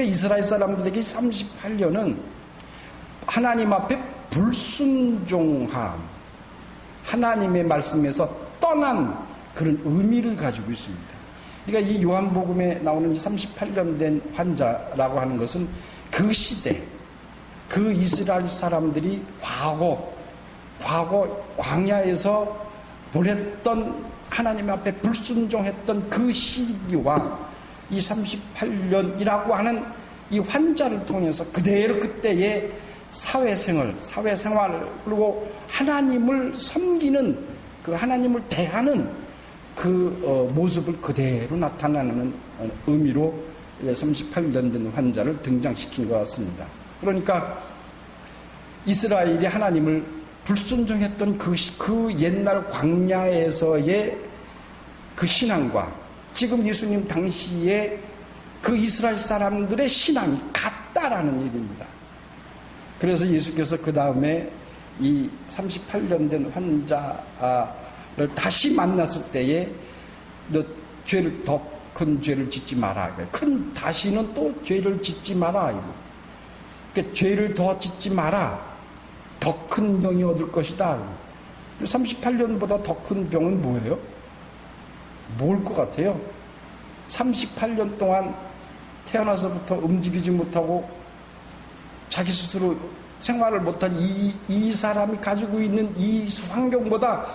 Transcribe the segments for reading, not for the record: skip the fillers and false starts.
이스라엘 사람들에게 38년은 하나님 앞에 불순종함, 하나님의 말씀에서 떠난 그런 의미를 가지고 있습니다. 그러니까 이 요한복음에 나오는 이 38년 된 환자라고 하는 것은 그 시대, 그 이스라엘 사람들이 과거 광야에서 보냈던 하나님 앞에 불순종했던 그 시기와 이 38년이라고 하는 이 환자를 통해서 그대로 그때의 사회생활 그리고 하나님을 섬기는 그 하나님을 대하는 그 모습을 그대로 나타나는 의미로 38년 된 환자를 등장시킨 것 같습니다. 그러니까 이스라엘이 하나님을 불순종했던 그 옛날 광야에서의 그 신앙과 지금 예수님 당시에 그 이스라엘 사람들의 신앙이 같다라는 얘기입니다. 그래서 예수께서 그 다음에 이 38년 된 환자를 다시 만났을 때에 너 죄를 더 큰 죄를 짓지 마라. 다시는 또 죄를 짓지 마라. 그러니까 죄를 더 짓지 마라. 더 큰 병이 얻을 것이다. 38년보다 더 큰 병은 뭐예요? 뭘 것 같아요? 38년 동안 태어나서부터 움직이지 못하고 자기 스스로 생활을 못한 이 사람이 가지고 있는 이 환경보다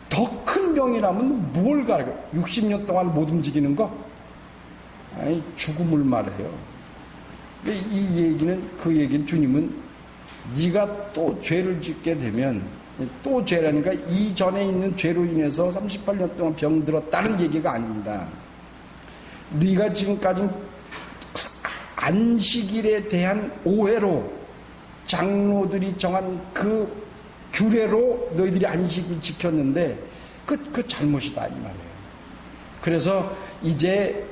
더 큰 병이라면 뭘 가르쳐? 60년 동안 못 움직이는 거? 아니, 죽음을 말해요. 그 얘기는 주님은 네가 또 죄를 짓게 되면 또 죄라니까 이전에 있는 죄로 인해서 38년 동안 병들었다는 얘기가 아닙니다. 네가 지금까지 안식일에 대한 오해로 장로들이 정한 그 규례로 너희들이 안식을 지켰는데 그 잘못이다 이 말이에요. 그래서 이제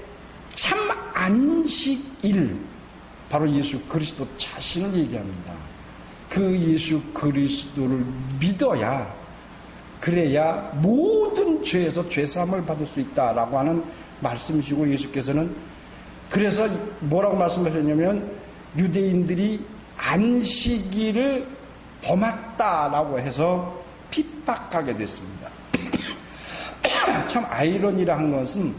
참 안식일 바로 예수 그리스도 자신을 얘기합니다. 그 예수 그리스도를 믿어야 그래야 모든 죄에서 죄사함을 받을 수 있다라고 하는 말씀이시고 예수께서는 그래서 뭐라고 말씀하셨냐면 유대인들이 안식일을 범했다라고 해서 핍박하게 됐습니다. 참 아이러니라한 것은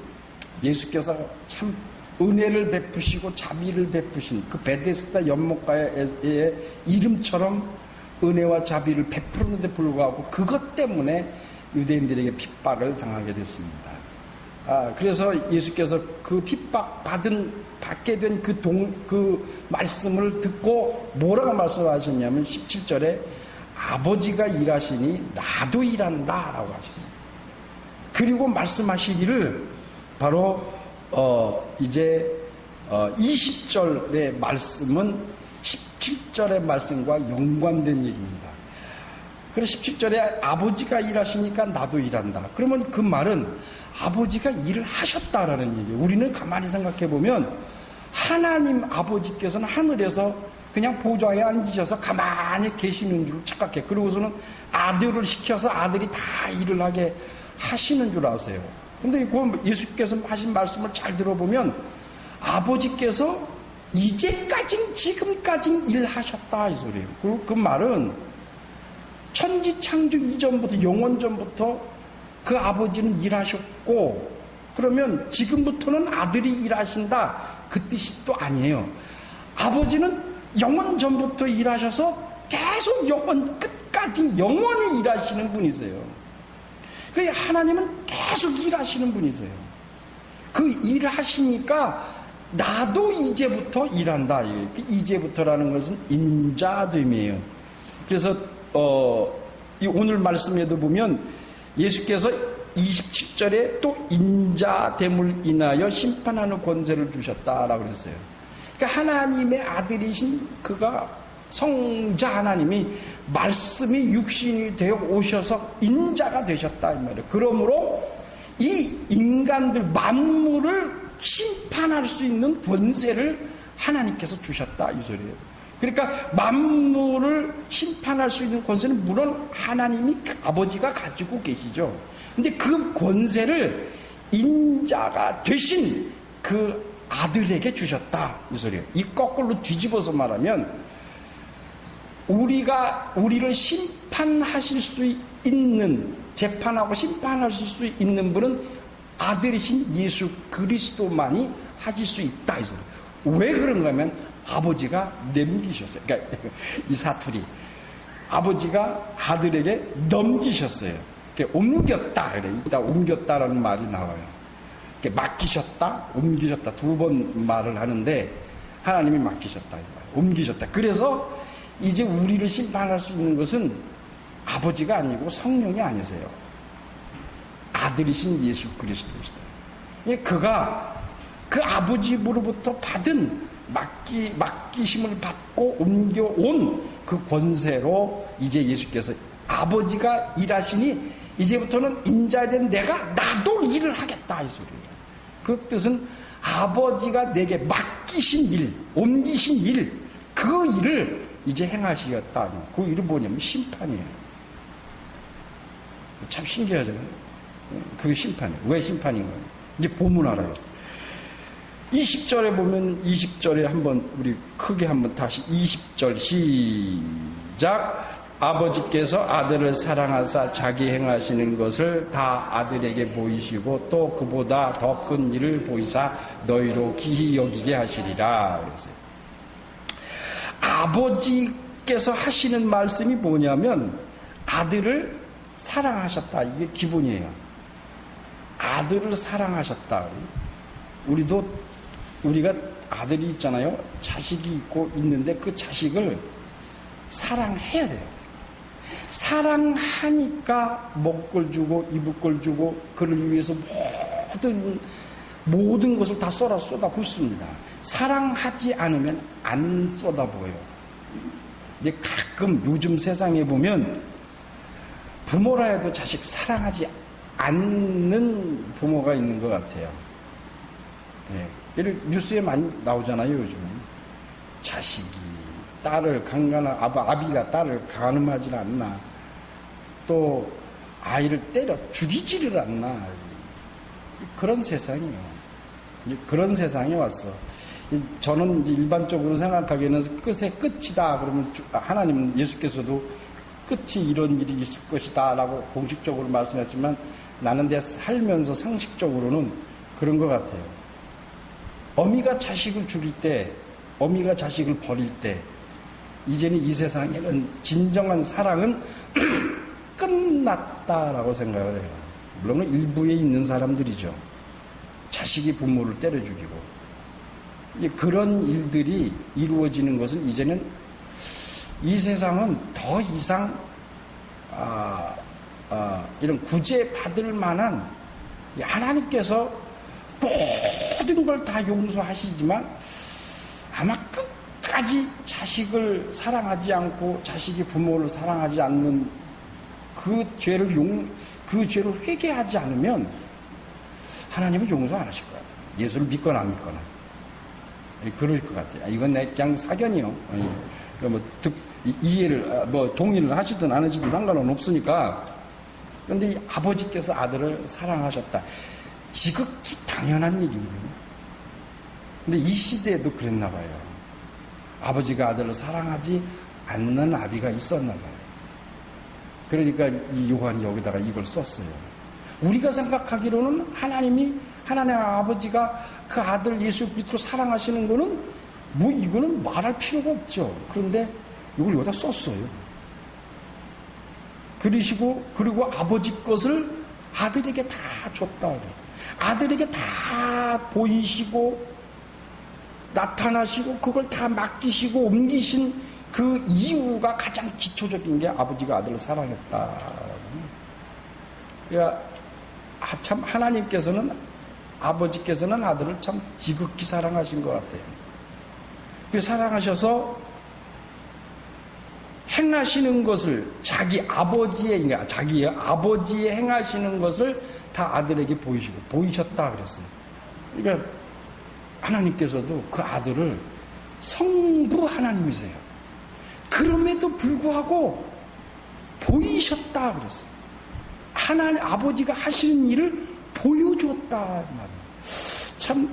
예수께서 참 은혜를 베푸시고 자비를 베푸신 그 베데스다 연못가의 이름처럼 은혜와 자비를 베푸는데 불구하고 그것 때문에 유대인들에게 핍박을 당하게 됐습니다. 그래서 예수께서 그 받게 된 그 말씀을 듣고 뭐라고 말씀하셨냐면 17절에 아버지가 일하시니 나도 일한다 라고 하셨어요. 그리고 말씀하시기를 바로 이제 20절의 말씀은 17절의 말씀과 연관된 얘기입니다. 그래서 17절에 아버지가 일하시니까 나도 일한다. 그러면 그 말은 아버지가 일을 하셨다라는 얘기예요. 우리는 가만히 생각해 보면 하나님 아버지께서는 하늘에서 그냥 보좌에 앉으셔서 가만히 계시는 줄 착각해. 그러고서는 아들을 시켜서 아들이 다 일을 하게 하시는 줄 아세요. 근데 그 예수께서 하신 말씀을 잘 들어보면 아버지께서 지금까지 일하셨다 이 소리예요. 그리고 그 말은 천지창조 이전부터 영원전부터 그 아버지는 일하셨고 그러면 지금부터는 아들이 일하신다 그 뜻이 또 아니에요. 아버지는 영원전부터 일하셔서 계속 영원 끝까지 영원히 일하시는 분이세요. 그 하나님은 계속 일하시는 분이세요. 그 일을 하시니까 나도 이제부터 일한다. 이제부터라는 것은 인자됨이에요. 그래서 이 오늘 말씀에도 보면 예수께서 27절에 또 인자됨을 인하여 심판하는 권세를 주셨다라고 그랬어요. 그러니까 하나님의 아들이신 그가 성자 하나님이 말씀이 육신이 되어 오셔서 인자가 되셨다 이 말이에요. 그러므로 이 인간들 만물을 심판할 수 있는 권세를 하나님께서 주셨다 이 소리예요. 그러니까 만물을 심판할 수 있는 권세는 물론 하나님이 아버지가 가지고 계시죠. 근데 그 권세를 인자가 되신 그 아들에게 주셨다 이 소리예요. 이 거꾸로 뒤집어서 말하면 우리를 심판하실 수 있는, 재판하고 심판하실 수 있는 분은 아들이신 예수 그리스도만이 하실 수 있다 이 소리예요. 왜 그런가 하면 아버지가 넘기셨어요. 그러니까 이 사투리, 아버지가 아들에게 넘기셨어요. 옮겼다 그래. 이따 옮겼다라는 말이 나와요. 맡기셨다, 옮기셨다 두 번 말을 하는데 하나님이 맡기셨다, 옮기셨다. 그래서 이제 우리를 심판할 수 있는 것은 아버지가 아니고 성령이 아니세요. 아들이신 예수 그리스도시다. 그가 그 아버지로부터 받은 맡기심을 받고 옮겨온 그 권세로 이제 예수께서 아버지가 일하시니 이제부터는 인자된 내가 나도 일을 하겠다 이 소리예요. 그 뜻은 아버지가 내게 맡기신 일, 옮기신 일, 그 일을 이제 행하시겠다. 그 일이 뭐냐면 심판이에요. 참 신기하잖아요. 그게 심판이에요. 왜 심판인 거예요? 이제 보면 알아요. 20절에 보면 20절에 한번 우리 크게 한번 다시 20절 시작. 아버지께서 아들을 사랑하사 자기 행하시는 것을 다 아들에게 보이시고 또 그보다 더 큰 일을 보이사 너희로 기히 여기게 하시리라. 그랬어요. 아버지께서 하시는 말씀이 뭐냐면 아들을 사랑하셨다. 이게 기본이에요. 아들을 사랑하셨다. 우리가 아들이 있잖아요. 자식이 있고 있는데 그 자식을 사랑해야 돼요. 사랑하니까 먹을 걸 주고 입을 걸 주고 그를 위해서 모든 것을 다 쏟아붓습니다. 사랑하지 않으면 안 쏟아부어요. 근데 가끔 요즘 세상에 보면 부모라 해도 자식 사랑하지 않는 부모가 있는 것 같아요. 예. 뉴스에 많이 나오잖아요, 요즘. 자식이 딸을 아비가 딸을 가늠하지 않나. 또 아이를 때려 죽이지를 않나. 그런 세상이에요. 그런 세상이 왔어. 저는 일반적으로 생각하기에는 끝의 끝이다. 그러면 하나님은 예수께서도 끝이 이런 일이 있을 것이다 라고 공식적으로 말씀하셨지만 나는 내 살면서 상식적으로는 그런 것 같아요. 어미가 자식을 죽일 때, 어미가 자식을 버릴 때 이제는 이 세상에는 진정한 사랑은 끝났다라고 생각을 해요. 물론 일부에 있는 사람들이죠. 자식이 부모를 때려 죽이고 그런 일들이 이루어지는 것은 이제는 이 세상은 더 이상 이런 구제받을 만한 하나님께서 모든 걸 다 용서하시지만 아마 끝까지 자식을 사랑하지 않고 자식이 부모를 사랑하지 않는 그 죄를 회개하지 않으면 하나님은 용서 안 하실 것 같아요. 예수를 믿거나 안 믿거나. 그럴 것 같아요. 이건 내 그냥 사견이요. 이해를, 동의를 하시든 안 하시든 상관은 없으니까. 그런데 이 아버지께서 아들을 사랑하셨다. 지극히 당연한 얘기거든요. 근데 이 시대에도 그랬나 봐요. 아버지가 아들을 사랑하지 않는 아비가 있었나 봐요. 그러니까 이 요한이 여기다가 이걸 썼어요. 우리가 생각하기로는 하나님 아버지가 그 아들 예수 그리스도 사랑하시는 거는 이거는 말할 필요가 없죠. 그런데 이걸 여기다 썼어요. 그리고 아버지 것을 아들에게 다 줬다. 아들에게 다 보이시고 나타나시고 그걸 다 맡기시고 옮기신 그 이유가 가장 기초적인 게 아버지가 아들을 사랑했다. 그러니까 참 아버지께서는 아들을 참 지극히 사랑하신 것 같아요. 그 사랑하셔서 행하시는 것을 자기 아버지의 행하시는 것을 다 아들에게 보이셨다 그랬어요. 그러니까 하나님께서도 그 아들을 성부 하나님이세요. 그럼에도 불구하고 보이셨다 그랬어요. 아버지가 하시는 일을 보여줬다 말이에요. 참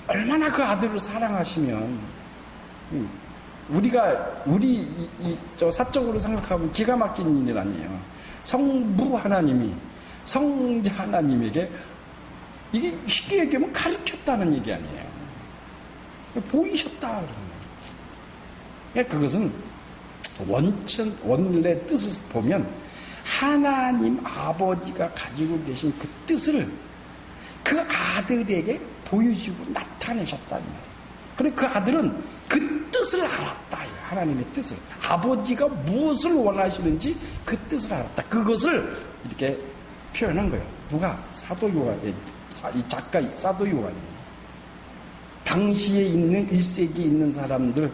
얼마나 그 아들을 사랑하시면, 저 사적으로 생각하면 기가 막힌 일 아니에요. 성부 하나님이, 성자 하나님에게, 이게 쉽게 얘기하면 가르쳤다는 얘기 아니에요. 보이셨다. 그러니까 그것은 원래 뜻을 보면 하나님 아버지가 가지고 계신 그 뜻을 그 아들에게 보여주고 나타내셨다. 그런데 그 아들은 그 뜻을 알았다. 하나님의 뜻을. 아버지가 무엇을 원하시는지 그 뜻을 알았다. 그것을 이렇게 표현한 거예요. 누가? 사도 요한, 이 작가 사도 요한이. 당시에 있는 1세기에 있는 사람들,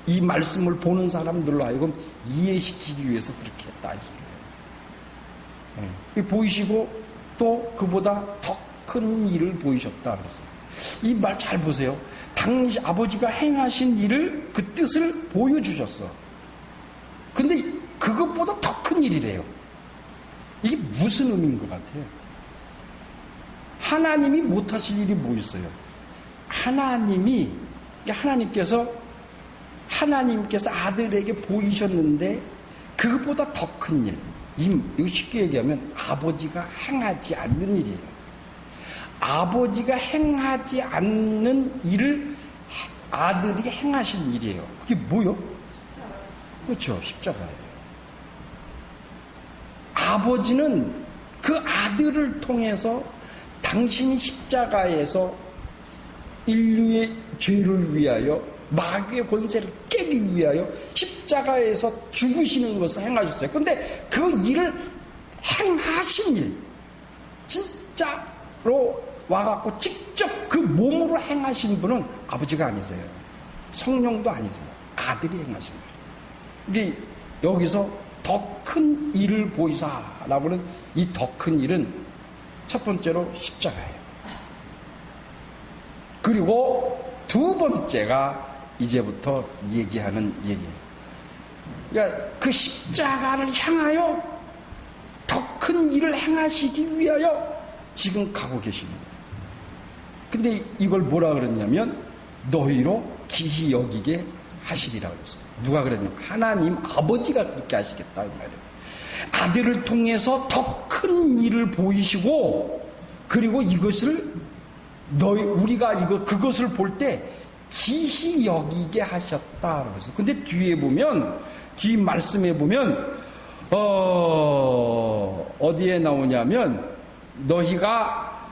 이 말씀을 보는 사람들로 하여금 이해시키기 위해서 그렇게 했다. 보이시고 또 그보다 더 큰 일을 보이셨다. 이 말 잘 보세요. 당시 아버지가 행하신 일을, 그 뜻을 보여주셨어. 근데 그것보다 더 큰 일이래요. 이게 무슨 의미인 것 같아요? 하나님이 못하실 일이 뭐 있어요? 하나님께서 아들에게 보이셨는데 그것보다 더 큰 일. 이거 쉽게 얘기하면 아버지가 행하지 않는 일이에요. 아버지가 행하지 않는 일을 아들이 행하신 일이에요. 그게 뭐요? 그렇죠. 십자가예요. 아버지는 그 아들을 통해서 당신이 십자가에서 인류의 죄를 위하여, 마귀의 권세를 깨기 위하여 십자가에서 죽으시는 것을 행하셨어요. 그런데 그 일을 행하신 일, 진짜로 와갖고 직접 그 몸으로 행하신 분은 아버지가 아니세요. 성령도 아니세요. 아들이 행하신 거예요. 우리 여기서 더 큰 일을 보이사라고 하는 이 더 큰 일은 첫 번째로 십자가예요. 그리고 두 번째가 이제부터 얘기하는 얘기예요. 그러니까 그 십자가를 향하여 더 큰 일을 행하시기 위하여 지금 가고 계십니다. 근데 이걸 뭐라 그랬냐면 너희로 기히 여기게 하시리라 그랬어요. 누가 그랬냐면 하나님 아버지가 그렇게 하시겠다 이 말이에요. 아들을 통해서 더 큰 일을 보이시고, 그리고 이것을 우리가 그것을 볼 때 기히 여기게 하셨다 그래서. 근데 뒤에 보면, 뒤 말씀에 보면 어디에 나오냐면 너희가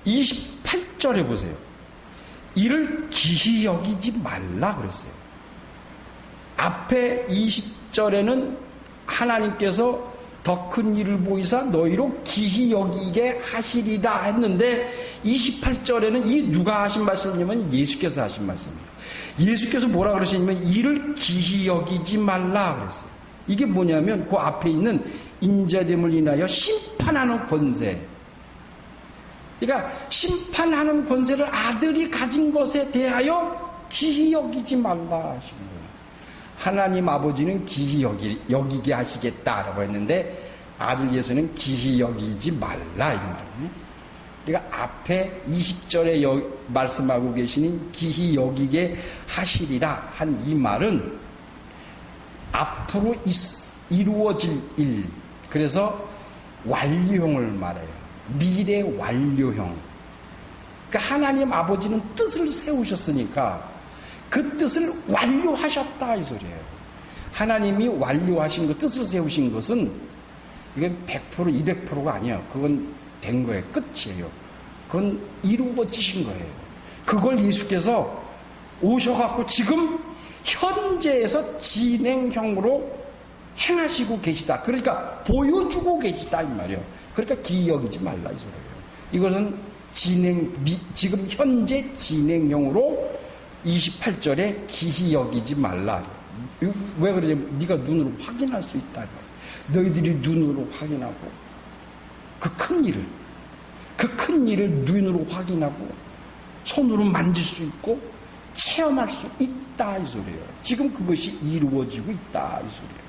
28절에 보세요. 이를 기히 여기지 말라 그랬어요. 앞에 20절에는 하나님께서 더 큰 일을 보이사 너희로 기히 여기게 하시리라 했는데 28절에는 이 누가 하신 말씀이냐면 예수께서 하신 말씀이에요. 예수께서 뭐라 그러시냐면 이를 기히 여기지 말라 그랬어요. 이게 뭐냐면 그 앞에 있는 인자됨을 인하여 심판하는 권세. 그러니까 심판하는 권세를 아들이 가진 것에 대하여 기히 여기지 말라 하신 거예요. 하나님 아버지는 기히 여기게 하시겠다라고 했는데 아들 예수는 기히 여기지 말라 이 말이에요. 그러니까 앞에 20절에 말씀하고 계시는 기히 여기게 하시리라 한 이 말은 앞으로 이루어질 일, 그래서 완료형을 말해요. 미래 완료형. 그러니까 하나님 아버지는 뜻을 세우셨으니까 그 뜻을 완료하셨다 이 소리예요. 하나님이 완료하신 것, 뜻을 세우신 것은 이건 100% 200%가 아니에요. 그건 된 거예요. 끝이에요. 그건 이루어지신 거예요. 그걸 예수께서 오셔갖고 지금 현재에서 진행형으로 행하시고 계시다. 그러니까 보여주고 계시다 이 말이에요. 그러니까 기히 여기지 말라 이 소리예요. 이것은 지금 현재 진행형으로 28절에 기히 여기지 말라. 왜 그러냐면 네가 눈으로 확인할 수 있다. 너희들이 눈으로 확인하고 그 큰 일을 눈으로 확인하고 손으로 만질 수 있고 체험할 수 있다 이 소리예요. 지금 그것이 이루어지고 있다 이 소리예요.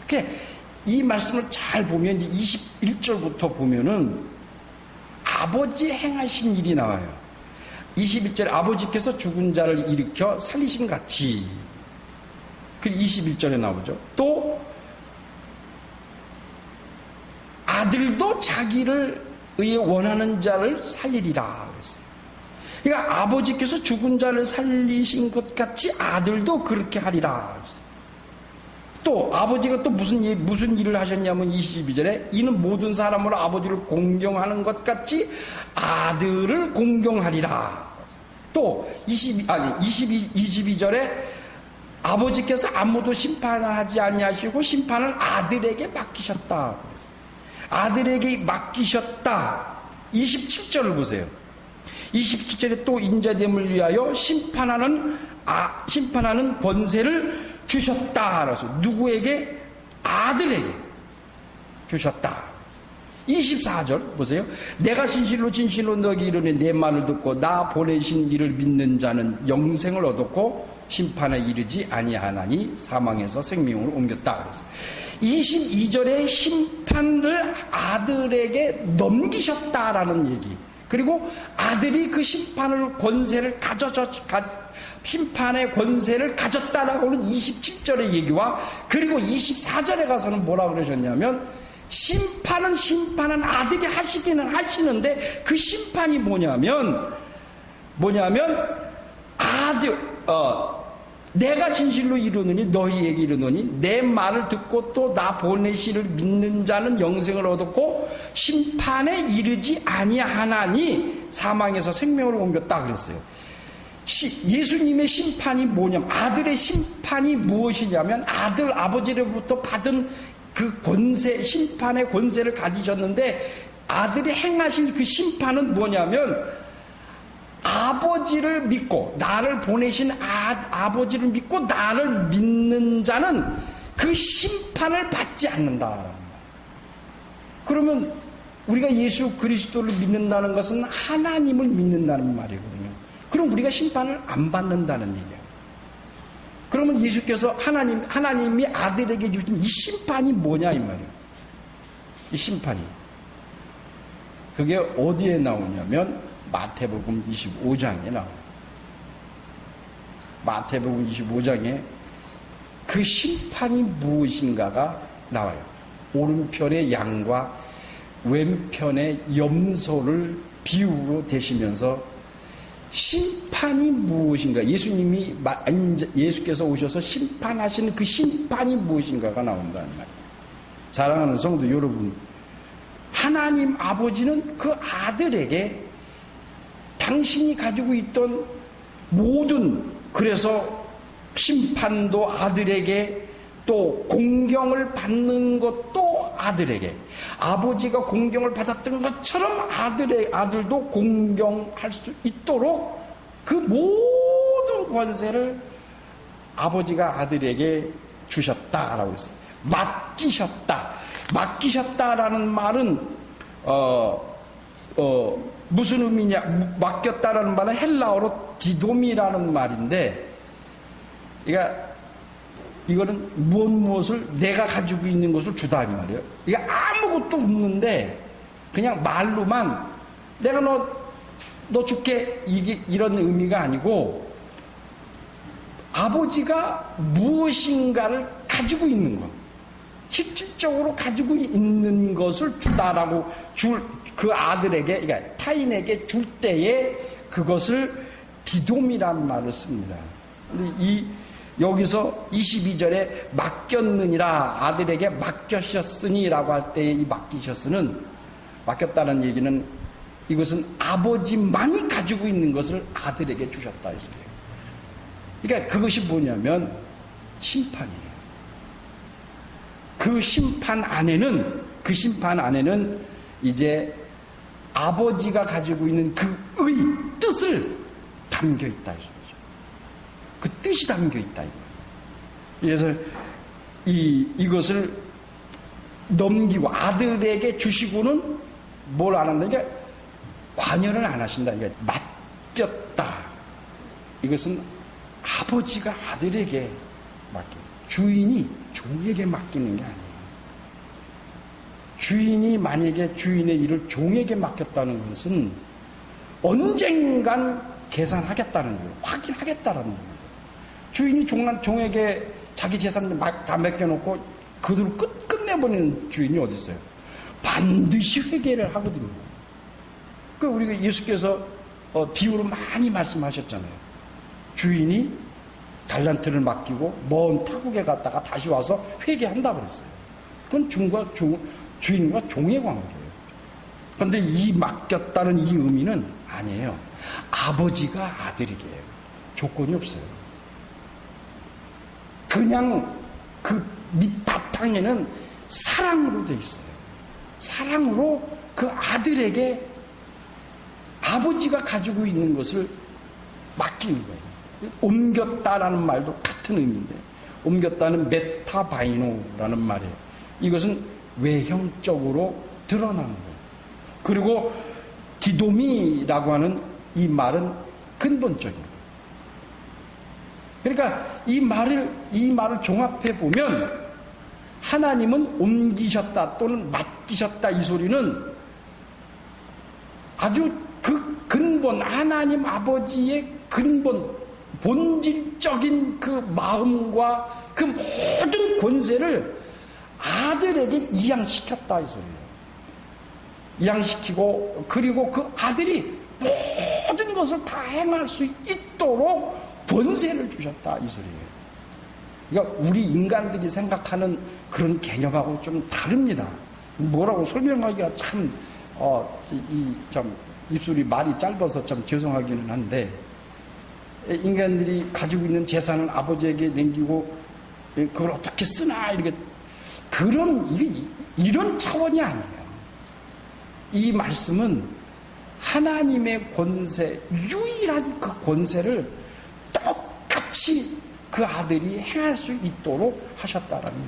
그러니까 이 말씀을 잘 보면 이제 21절부터 보면은 아버지 행하신 일이 나와요. 21절에 아버지께서 죽은 자를 일으켜 살리심 같이. 그리고 21절에 나오죠. 또 아들도 자기를 의해 원하는 자를 살리리라 그랬어요. 그러니까 아버지께서 죽은 자를 살리신 것 같이 아들도 그렇게 하리라 그랬어요. 또 아버지가 또 무슨 일을 하셨냐면 22절에 이는 모든 사람으로 아버지를 공경하는 것 같이 아들을 공경하리라. 또 22절에 아버지께서 아무도 심판을 하지 아니하시고 심판을 아들에게 맡기셨다. 아들에게 맡기셨다. 27절을 보세요. 27절에 또 인자됨을 위하여 심판하는 권세를 주셨다. 그래서 누구에게? 아들에게 주셨다. 24절 보세요. 내가 진실로 너에게 이르니 내 말을 듣고 나 보내신 이를 믿는 자는 영생을 얻었고 심판에 이르지 아니하나니 사망에서 생명으로 옮겼다. 그래서 22절에 심판을 아들에게 넘기셨다라는 얘기. 그리고 아들이 그 심판의 권세를 가졌다라고는 27절의 얘기와 그리고 24절에 가서는 뭐라 그러셨냐면 심판은 아들이 하시기는 하시는데 그 심판이 뭐냐면 내가 진실로 이르노니 너희에게 이르노니 내 말을 듣고 또 나 보내시를 믿는 자는 영생을 얻었고 심판에 이르지 아니하나니 사망에서 생명으로 옮겼다 그랬어요. 예수님의 심판이 뭐냐면 아들의 심판이 무엇이냐면 아버지로부터 받은 그 권세, 심판의 권세를 가지셨는데 아들이 행하신 그 심판은 뭐냐면 아버지를 믿고 나를 보내신 아버지를 믿고 나를 믿는 자는 그 심판을 받지 않는다. 그러면 우리가 예수 그리스도를 믿는다는 것은 하나님을 믿는다는 말이거든요. 그럼 우리가 심판을 안 받는다는 얘기예요. 그러면 예수께서 하나님이 아들에게 주신 이 심판이 뭐냐 이 말이에요. 이 심판이 그게 어디에 나오냐면 마태복음 25장에 나와요. 마태복음 25장에 그 심판이 무엇인가가 나와요. 오른편의 양과 왼편의 염소를 비유로 대시면서 심판이 무엇인가, 예수께서 오셔서 심판하시는 그 심판이 무엇인가가 나온다는 말이에요. 사랑하는 성도 여러분, 하나님 아버지는 그 아들에게 당신이 가지고 있던 모든, 그래서 심판도 아들에게, 또 공경을 받는 것도 아들에게, 아버지가 공경을 받았던 것처럼 아들도 공경할 수 있도록 그 모든 권세를 아버지가 아들에게 주셨다라고 했어요. 맡기셨다라는 말은 무슨 의미냐? 맡겼다라는 말은 헬라어로 디돔이라는 말인데, 그러니까 이거는 무엇을 내가 가지고 있는 것을 주다 이 말이에요. 이게 아무것도 없는데 그냥 말로만 내가 너 줄게, 이게 이런 의미가 아니고 아버지가 무엇인가를 가지고 있는 것, 실질적으로 가지고 있는 것을 주다라고 그 아들에게, 그러니까 타인에게 줄 때에 그것을 디돔이라는 말을 씁니다. 근데 여기서 22절에 맡겼느니라, 아들에게 맡겨셨으니라고 할 때에 이 맡겼다는 얘기는 이것은 아버지만이 가지고 있는 것을 아들에게 주셨다 이 소리예요. 그러니까 그것이 뭐냐면 심판이에요. 그 심판 안에는 이제 아버지가 가지고 있는 그의 뜻을 담겨 있다 이 소리죠. 그 뜻이 담겨 있다. 그래서 이것을 넘기고 아들에게 주시고는 뭘 안 한다? 그러니까 관여를 안 하신다. 그러니까 맡겼다. 이것은 아버지가 아들에게 주인이 종에게 맡기는 게 아니에요. 주인이 만약에 주인의 일을 종에게 맡겼다는 것은 언젠간 계산하겠다는 거예요. 확인하겠다는 거예요. 주인이 종에게 자기 재산 다 맡겨놓고 그대로 끝내버리는 주인이 어디 있어요? 반드시 회개를 하거든요. 그 우리가 예수께서 비유로 많이 말씀하셨잖아요. 주인이 달란트를 맡기고 먼 타국에 갔다가 다시 와서 회개한다 그랬어요. 그건 주인과 종의 관계예요. 그런데 이 맡겼다는 이 의미는 아니에요. 아버지가 아들에게요. 조건이 없어요. 그냥 그 밑바탕에는 사랑으로 돼 있어요. 사랑으로 그 아들에게 아버지가 가지고 있는 것을 맡기는 거예요. 옮겼다라는 말도 같은 의미인데, 옮겼다는 메타바이노라는 말이에요. 이것은 외형적으로 드러나는 거예요. 그리고 디도미라고 하는 이 말은 근본적이에요. 그러니까 이 말을 종합해 보면 하나님은 옮기셨다 또는 맡기셨다 이 소리는 아주 그 근본, 하나님 아버지의 근본, 본질적인 그 마음과 그 모든 권세를 아들에게 이양시켰다 이 소리예요. 이양시키고 그리고 그 아들이 모든 것을 다 행할 수 있도록 권세를 주셨다 이 소리예요. 그러니까 우리 인간들이 생각하는 그런 개념하고 좀 다릅니다. 뭐라고 설명하기가 참 입술이 말이 짧아서 좀 죄송하기는 한데, 인간들이 가지고 있는 재산을 아버지에게 남기고 그걸 어떻게 쓰나 이렇게 이런 차원이 아니에요. 이 말씀은 하나님의 권세, 유일한 그 권세를 똑같이 그 아들이 행할 수 있도록 하셨다라는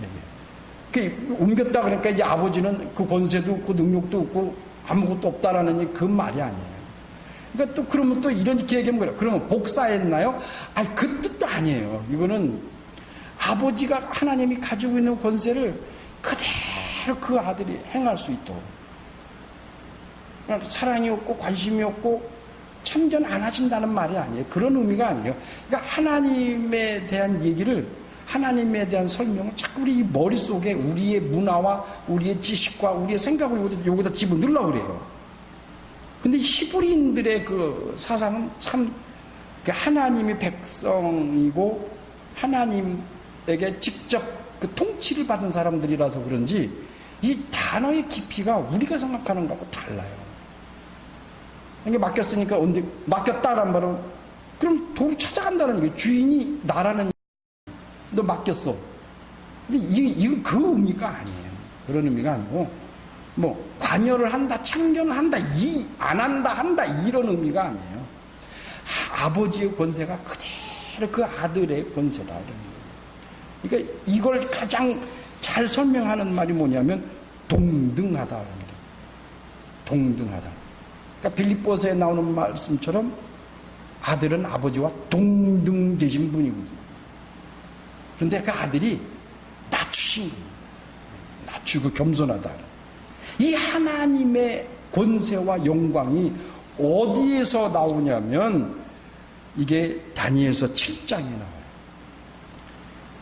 얘기예요. 옮겼다 그러니까 이제 아버지는 그 권세도 없고 능력도 없고 아무것도 없다라는 그 말이 아니에요. 그러니까 또 그러면 또 이렇게 얘기하면 그래요. 그러면 복사했나요? 아니 그 뜻도 아니에요. 이거는 아버지가 하나님이 가지고 있는 권세를 그대로 그 아들이 행할 수 있도록, 사랑이 없고 관심이 없고 참견 안 하신다는 말이 아니에요. 그런 의미가 아니에요. 그러니까 하나님에 대한 얘기를, 하나님에 대한 설명을 자꾸 우리 머릿속에 우리의 문화와 우리의 지식과 우리의 생각을 여기다 집어넣으려고 그래요. 근데 히브리인들의 그 사상은 참 하나님의 백성이고 하나님에게 직접 그 통치를 받은 사람들이라서 그런지 이 단어의 깊이가 우리가 생각하는 것하고 달라요. 이게 맡겼으니까 언제 맡겼다란 말은 그럼 도를 찾아간다는 게 주인이 나라는 너 맡겼어. 근데 이건 그 의미가 아니에요. 그런 의미가 아니고 뭐 관여를 한다, 참견을 한다, 안 한다 이런 의미가 아니에요. 아버지의 권세가 그대로 그 아들의 권세다 이런 거예요. 그러니까 이걸 가장 잘 설명하는 말이 뭐냐면 동등하다. 동등하다. 그러니까 빌립보서에 나오는 말씀처럼 아들은 아버지와 동등되신 분이거든요. 그런데 그 아들이 낮추신 거예요. 낮추고 겸손하다. 이 하나님의 권세와 영광이 어디에서 나오냐면 이게 다니엘서 7장에 나와요.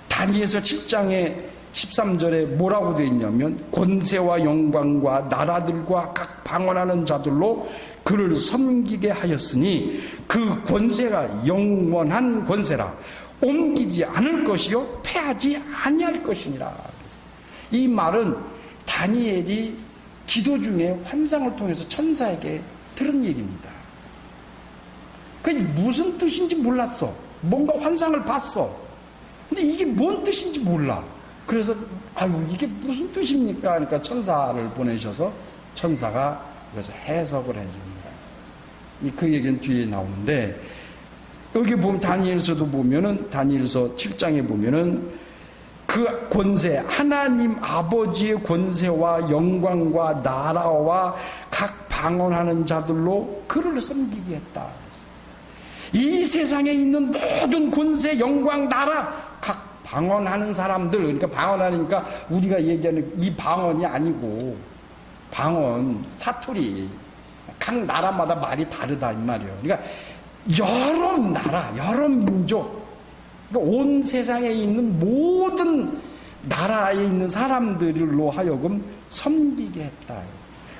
다니엘서 7장에 13절에 뭐라고 되어 있냐면 권세와 영광과 나라들과 각 방언하는 자들로 그를 섬기게 하였으니 그 권세가 영원한 권세라 옮기지 않을 것이요 패하지 아니할 것이니라. 이 말은 다니엘이 기도 중에 환상을 통해서 천사에게 들은 얘기입니다. 그게 무슨 뜻인지 몰랐어. 뭔가 환상을 봤어. 근데 이게 뭔 뜻인지 몰라. 그래서 이게 무슨 뜻입니까? 그러니까 천사를 보내셔서 천사가 그래서 해석을 해줍니다. 그 얘기는 뒤에 나오는데 여기 보면 다니엘서도 보면은 다니엘서 7장에 보면은 그 권세, 하나님 아버지의 권세와 영광과 나라와 각 방언하는 자들로 그를 섬기게 했다. 이 세상에 있는 모든 권세, 영광, 나라, 각 방언하는 사람들, 그러니까 방언하니까 우리가 얘기하는 이 방언이 아니고 방언, 사투리, 각 나라마다 말이 다르다 이 말이에요. 그러니까 여러 나라, 여러 민족, 그러니까 온 세상에 있는 모든 나라에 있는 사람들로 하여금 섬기게 했다.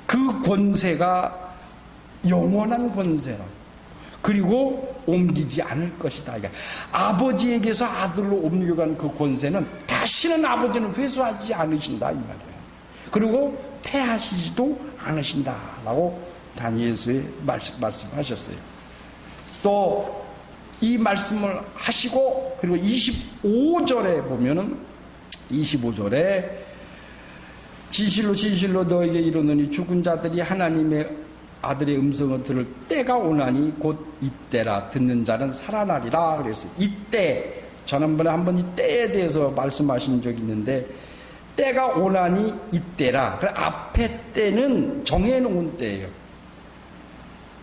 그 권세가 영원한 권세라. 그리고 옮기지 않을 것이다. 그러니까 아버지에게서 아들로 옮겨간 그 권세는 다시는 아버지는 회수하지 않으신다 이 말이에요. 그리고 패하시지도 않으신다라고 다니엘서에 말씀하셨어요. 또 이 말씀을 하시고 그리고 25절에 보면은 25절에 진실로 진실로 너에게 이르노니 죽은 자들이 하나님의 아들의 음성을 들을 때가 오나니 곧 이때라. 듣는 자는 살아나리라 그랬어요. 이때, 지난번에 한번 이 때에 대해서 말씀하신 적이 있는데 때가 오나니 이때라. 그 앞에 때는 정해놓은 때예요.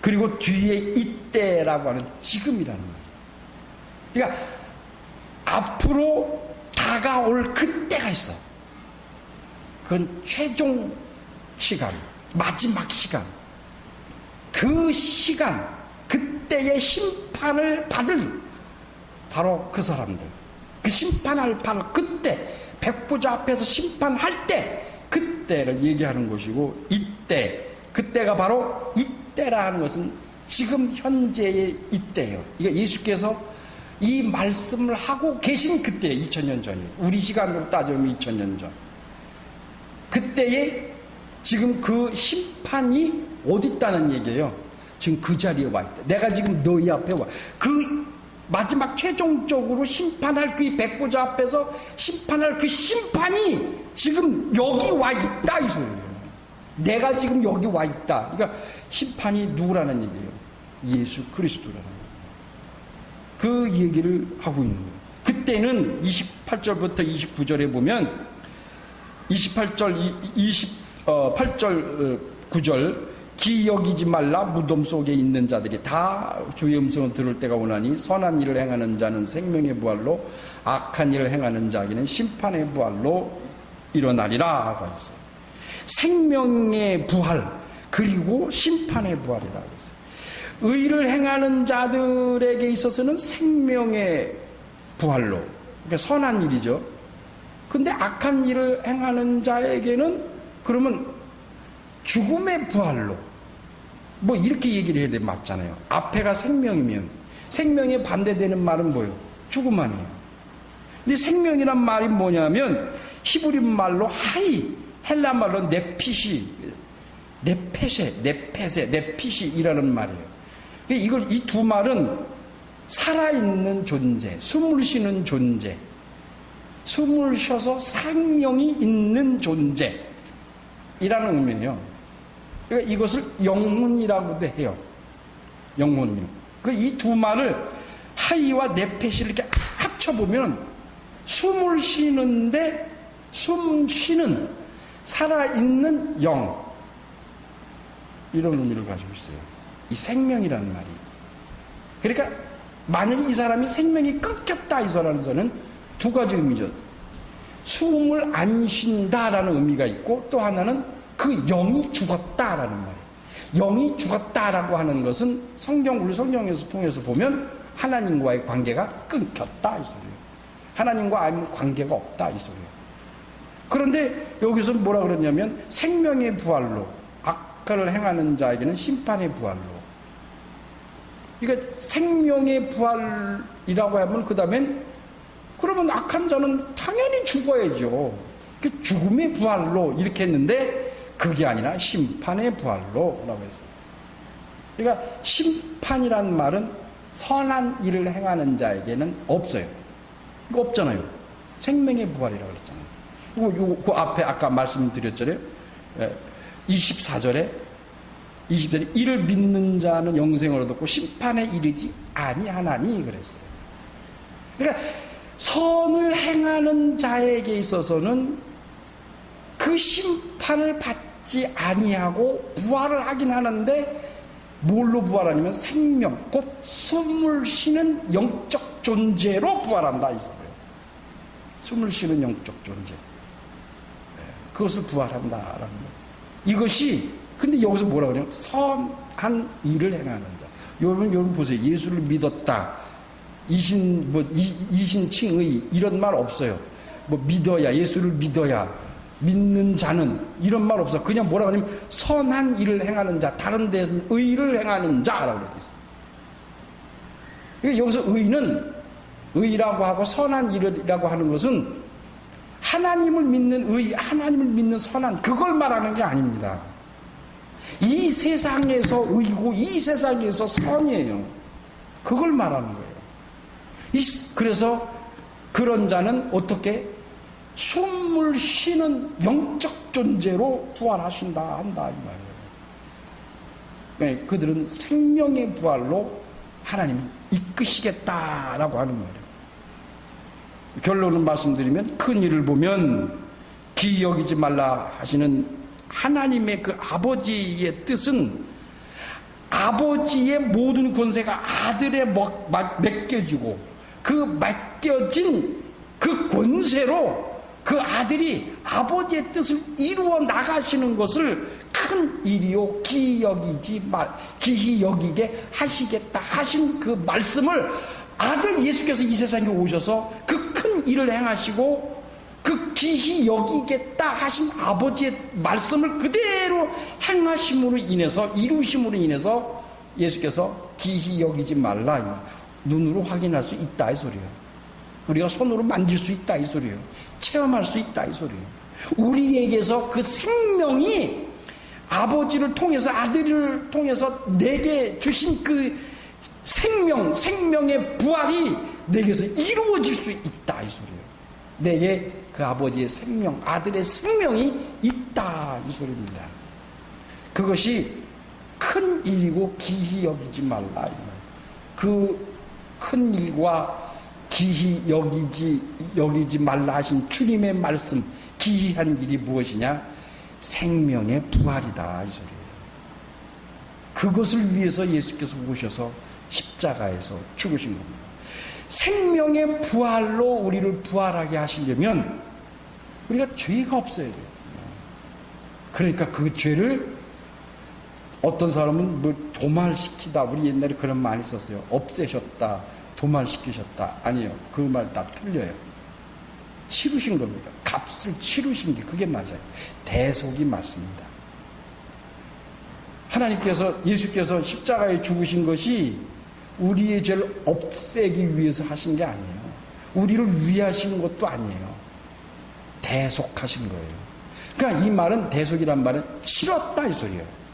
그리고 뒤에 이때라고 하는 지금이라는 거예요. 그러니까 앞으로 다가올 그때가 있어. 그건 최종 시간, 마지막 시간. 그 시간, 그때의 심판을 받을 바로 그 사람들. 그 심판을 받을 그때, 백보자 앞에서 심판할 때, 그때를 얘기하는 것이고, 이때, 그때가 바로 이때라 하는 것은 지금 현재의 이때예요. 그러니까 예수께서 이 말씀을 하고 계신 그때, 2000년 전이에요. 우리 시간으로 따지면 2000년 전. 그때에 지금 그 심판이 어디 있다는 얘기예요. 지금 그 자리에 와 있다. 내가 지금 너희 앞에 와. 그 마지막 최종적으로 심판할 그 백보자 앞에서 심판할 그 심판이 지금 여기 와 있다 이 소리예요. 내가 지금 여기 와 있다. 그러니까 심판이 누구라는 얘기예요? 예수 그리스도라는 거예요. 그 얘기를 하고 있는 거예요. 그때는 28절부터 29절에 보면 28절, 28절, 9절 기여기지 말라. 무덤 속에 있는 자들이 다 주의 음성을 들을 때가 오나니 선한 일을 행하는 자는 생명의 부활로 악한 일을 행하는 자에게는 심판의 부활로 일어나리라 하고 했어요. 생명의 부활 그리고 심판의 부활이라고 했어요. 의를 행하는 자들에게 있어서는 생명의 부활로, 그러니까 선한 일이죠. 근데 악한 일을 행하는 자에게는 그러면 죽음의 부활로, 뭐 이렇게 얘기를 해야 돼. 맞잖아요. 앞에가 생명이면 생명에 반대되는 말은 뭐예요? 죽음 아니에요. 근데 생명이란 말이 뭐냐면 히브리 말로 하이, 헬라 말로 네피시, 네핏이라는 말이에요. 이걸 이 두 말은 살아있는 존재, 숨을 쉬는 존재, 숨을 쉬어서 생명이 있는 존재이라는 의미예요. 그러니까 이것을 영혼이라고도 해요. 영혼이요. 이 두 말을 하이와 네펫을 이렇게 합쳐보면 숨을 쉬는데 숨 쉬는 살아있는 영, 이런 의미를 가지고 있어요. 이 생명이라는 말이. 그러니까 만약에 이 사람이 생명이 끊겼다 이 소리는 두 가지 의미죠. 숨을 안 쉰다라는 의미가 있고 또 하나는 그 영이 죽었다라는 말이에요. 영이 죽었다라고 하는 것은 우리 성경에서 통해서 보면 하나님과의 관계가 끊겼다 이 소리예요. 하나님과 아무 관계가 없다 이 소리예요. 그런데 여기서 뭐라 그러냐면 생명의 부활로, 악을 행하는 자에게는 심판의 부활로. 그러니까 생명의 부활이라고 하면 그 다음엔 그러면 악한 자는 당연히 죽어야죠. 죽음의 부활로 이렇게 했는데 그게 아니라 심판의 부활로 라고 했어요. 그러니까 심판이란 말은 선한 일을 행하는 자에게는 없어요. 이거 없잖아요. 생명의 부활이라고 그랬잖아요. 그리고 그 앞에 아까 말씀드렸잖아요. 24절에 이를 믿는 자는 영생을 얻었고 심판에 이르지 아니하나니 그랬어요. 그러니까 선을 행하는 자에게 있어서는 그 심판을 받지 아니하고 부활을 하긴 하는데 뭘로 부활하냐면 생명, 곧 숨을 쉬는 영적 존재로 부활한다 이 소리예요. 숨을 쉬는 영적 존재. 그것을 부활한다라는 거예요. 이것이, 근데 여기서 뭐라 그래요? 선한 일을 행하는 자. 여러분 보세요. 예수를 믿었다. 이신칭의 이런 말 없어요. 뭐 믿어야, 예수를 믿어야, 믿는 자는 이런 말 없어. 그냥 뭐라 그러냐면 선한 일을 행하는 자, 다른 데는 의를 행하는 자라고 되어 있어요. 여기서 의는, 의라고 하고 선한 일이라고 하는 것은 하나님을 믿는 의, 하나님을 믿는 선한, 그걸 말하는 게 아닙니다. 이 세상에서 의고 이 세상에서 선이에요. 그걸 말하는 거예요. 그래서 그런 자는 어떻게 숨을 쉬는 영적 존재로 부활하신다 한다 이 말이에요. 그러니까 그들은 생명의 부활로 하나님이 이끄시겠다라고 하는 말이에요. 결론을 말씀드리면, 큰 일을 보면 기이 여기지 말라 하시는 하나님의 그 아버지의 뜻은 아버지의 모든 권세가 아들에 맡겨지고, 그 맡겨진 그 권세로 그 아들이 아버지의 뜻을 이루어 나가시는 것을 큰 일이요 기이 여기게 하시겠다 하신 그 말씀을 아들 예수께서 이 세상에 오셔서 그 큰 일을 행하시고 그 기이 여기겠다 하신 아버지의 말씀을 그대로 행하심으로 인해서, 이루심으로 인해서 예수께서 기이 여기지 말라, 눈으로 확인할 수 있다 이 소리예요. 우리가 손으로 만질 수 있다 이 소리예요. 체험할 수 있다 이 소리예요. 우리에게서 그 생명이 아버지를 통해서, 아들을 통해서 내게 주신 그 생명의 부활이 내게서 이루어질 수 있다 이 소리예요. 내게 그 아버지의 생명, 아들의 생명이 있다 이 소리입니다. 그것이 큰 일이고 기이 여기지 말라. 그 큰 일과 기이 여기지 말라 하신 주님의 말씀, 기이한 일이 무엇이냐? 생명의 부활이다 이 소리예요. 그것을 위해서 예수께서 오셔서 십자가에서 죽으신 겁니다. 생명의 부활로 우리를 부활하게 하시려면 우리가 죄가 없어야 돼요. 그러니까 그 죄를 어떤 사람은 뭐 도말시키다, 우리 옛날에 그런 말이 있었어요. 없애셨다, 도말시키셨다. 아니요, 그 말 다 틀려요. 치르신 겁니다. 값을 치르신 게 그게 맞아요. 대속이 맞습니다. 하나님께서, 예수께서 십자가에 죽으신 것이 우리의 죄를 없애기 위해서 하신 게 아니에요. 우리를 위하신 것도 아니에요. 대속하신 거예요. 그러니까 이 말은, 대속이란 말은 치렀다 이 소리예요.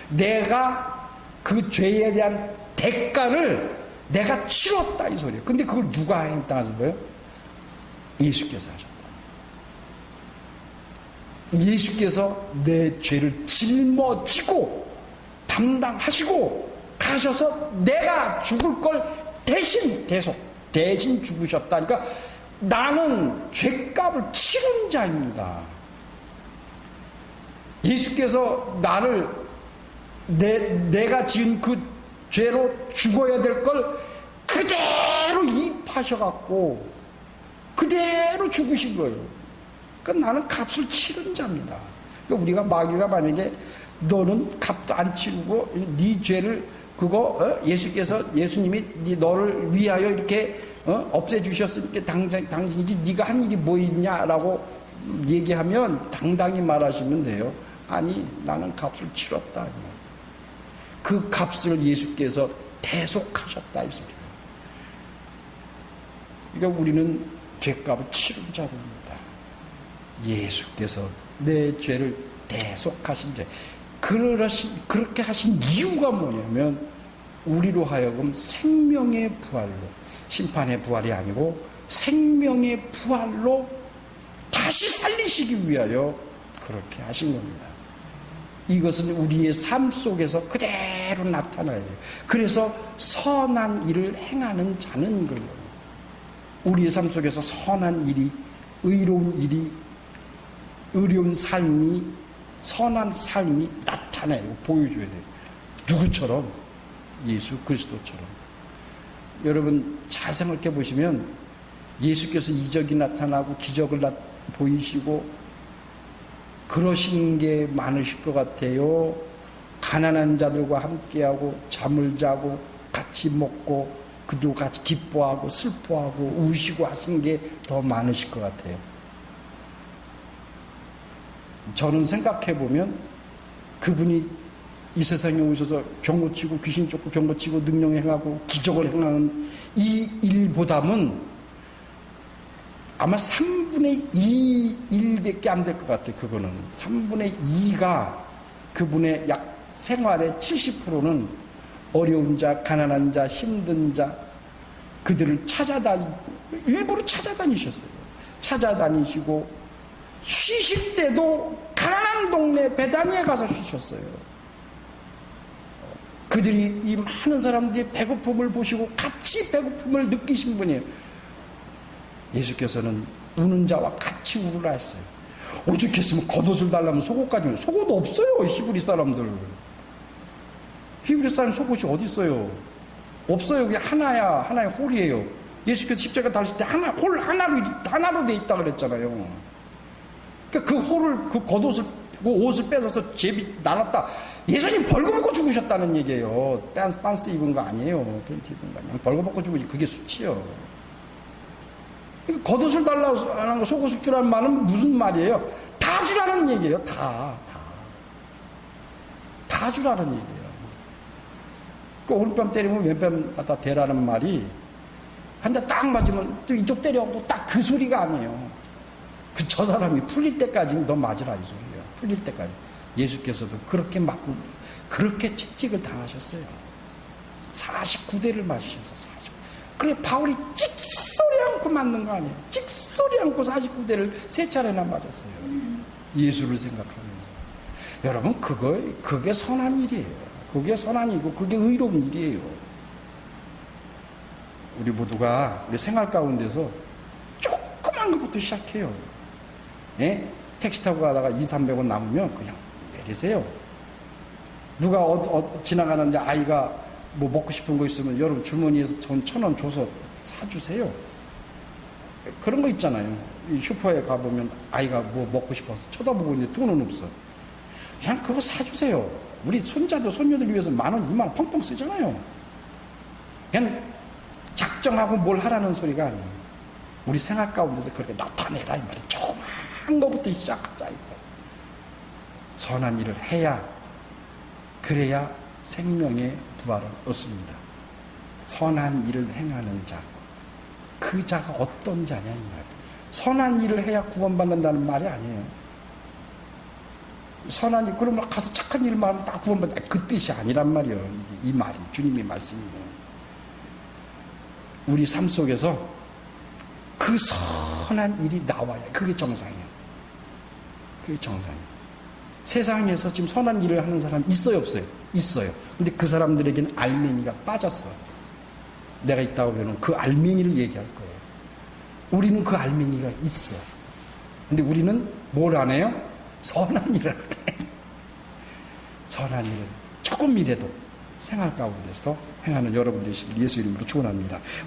내가 그 죄에 대한 대가를 내가 치렀다 이 소리예요. 근데 그걸 누가 했다는 거예요? 예수께서 하셨다. 예수께서 내 죄를 짊어지고 담당하시고 가셔서 내가 죽을 걸 대신 죽으셨다니까, 나는 죄값을 치른 자입니다. 예수께서 나를 내가 지은 그 죄로 죽어야 될 걸 그대로 입하셔갖고 그대로 죽으신 거예요. 그러니까 나는 값을 치른 자입니다. 그러니까 우리가, 마귀가 만약에 너는 값도 안 치르고 네 죄를 예수님이 너를 위하여 이렇게 없애주셨으니까 당신이지 네가 한 일이 뭐 있냐라고 얘기하면 당당히 말하시면 돼요. 아니, 나는 값을 치렀다. 그 값을 예수께서 대속하셨다 이 소리예요. 그러니까 우리는 죄값을 치른 자들입니다. 예수께서 내 죄를 대속하신 죄. 그렇게 하신 이유가 뭐냐면 우리로 하여금 생명의 부활로, 심판의 부활이 아니고 생명의 부활로 다시 살리시기 위하여 그렇게 하신 겁니다. 이것은 우리의 삶 속에서 그대로 나타나야 돼요. 그래서 선한 일을 행하는 자는 그런 거예요. 우리의 삶 속에서 선한 일이, 의로운 일이, 의로운 삶이, 선한 삶이 나타나요. 보여줘야 돼요. 누구처럼? 예수 그리스도처럼. 여러분 잘 생각해 보시면 예수께서 이적이 나타나고 기적을 보이시고 그러신 게 많으실 것 같아요. 가난한 자들과 함께하고 잠을 자고 같이 먹고 그들과 같이 기뻐하고 슬퍼하고 우시고 하신 게 더 많으실 것 같아요. 저는 생각해보면 그분이 이 세상에 오셔서 병 고치고 귀신 쫓고 병 고치고 능력 행하고 기적을 행하는 이 일보다는 아마 3분의 2 일밖에 안 될 것 같아요. 그거는 3분의 2가 그분의 약 생활의 70%는 어려운 자, 가난한 자, 힘든 자 그들을 일부러 찾아다니셨어요. 찾아다니시고 쉬실 때도 가난한 동네 베다니에 가서 쉬셨어요. 그들이 이 많은 사람들이 배고픔을 보시고 같이 배고픔을 느끼신 분이에요. 예수께서는 우는 자와 같이 울으라 했어요. 오죽했으면 겉옷을 달라면 속옷까지. 속옷 없어요. 히브리 사람들. 히브리 사람 속옷이 어디 있어요? 없어요. 그게 하나의 홀이에요. 예수께서 십자가 달리실 때 홀 하나로 돼 있다 그랬잖아요. 그러니까 그 홀을, 그 겉옷을, 그 옷을 뺏어서 제비 나눴다. 예수님 벌거벗고 죽으셨다는 얘기예요. 빤스 입은 거 아니에요. 팬티 입은 거 아니에요. 벌거벗고 죽으시 그게 수치요. 겉옷을 달라고 하는 거, 속옷을 주라는 말은 무슨 말이에요? 다 주라는 얘기예요. 다 주라는 얘기예요. 그 오른뺨 때리면 왼뺨 갖다 대라는 말이 한 대 딱 맞으면 또 이쪽 때려고 딱 그 소리가 아니에요. 저 사람이 풀릴 때까지 너 맞으라 이 소리예요. 풀릴 때까지. 예수께서도 그렇게 맞고 그렇게 채찍을 당하셨어요. 49대를 맞으셔서 40. 그래 바울이 찍소리 않고 맞는 거 아니에요. 찍소리 않고 49대를 3차례나 맞았어요. 예수를 생각하면서. 여러분 그게 선한 일이에요. 그게 선한 일이고 그게 의로운 일이에요. 우리 모두가 우리 생활 가운데서 조그만 것부터 시작해요. 예? 택시 타고 가다가 200~300원 남으면 그냥 내리세요. 누가 지나가는데 아이가 뭐 먹고 싶은 거 있으면 여러분 주머니에서 전 1,000원 줘서 사주세요. 그런 거 있잖아요. 이 슈퍼에 가보면 아이가 뭐 먹고 싶어서 쳐다보고 있는데 돈은 없어. 그냥 그거 사주세요. 우리 손자들 손녀들 위해서 10,000원, 20,000원 펑펑 쓰잖아요. 그냥 작정하고 뭘 하라는 소리가 아니에요. 우리 생활 가운데서 그렇게 나타내라 이 말이에요. 조그만 것부터 시작하자 이거. 선한 일을 해야 그래야 생명의 부활을 얻습니다. 선한 일을 행하는 자, 그 자가 어떤 자냐 이 말이에요. 선한 일을 해야 구원받는다는 말이 아니에요. 선한 일, 그러면 가서 착한 일만 하면 다 구원받는다. 그 뜻이 아니란 말이에요. 이 말이 주님의 말씀이에요. 우리 삶 속에서 그 선한 일이 나와야 그게 정상이에요. 그게 정상이에요. 세상에서 지금 선한 일을 하는 사람 있어요, 없어요? 있어요. 근데 그 사람들에게는 알맹이가 빠졌어. 내가 있다고 하면 그 알맹이를 얘기할 거예요. 우리는 그 알맹이가 있어. 근데 우리는 뭘 안 해요? 선한 일을 안 해. 선한 일을 조금이라도 생활 가운데서 행하는 여러분 되시길 예수 이름으로 축원합니다.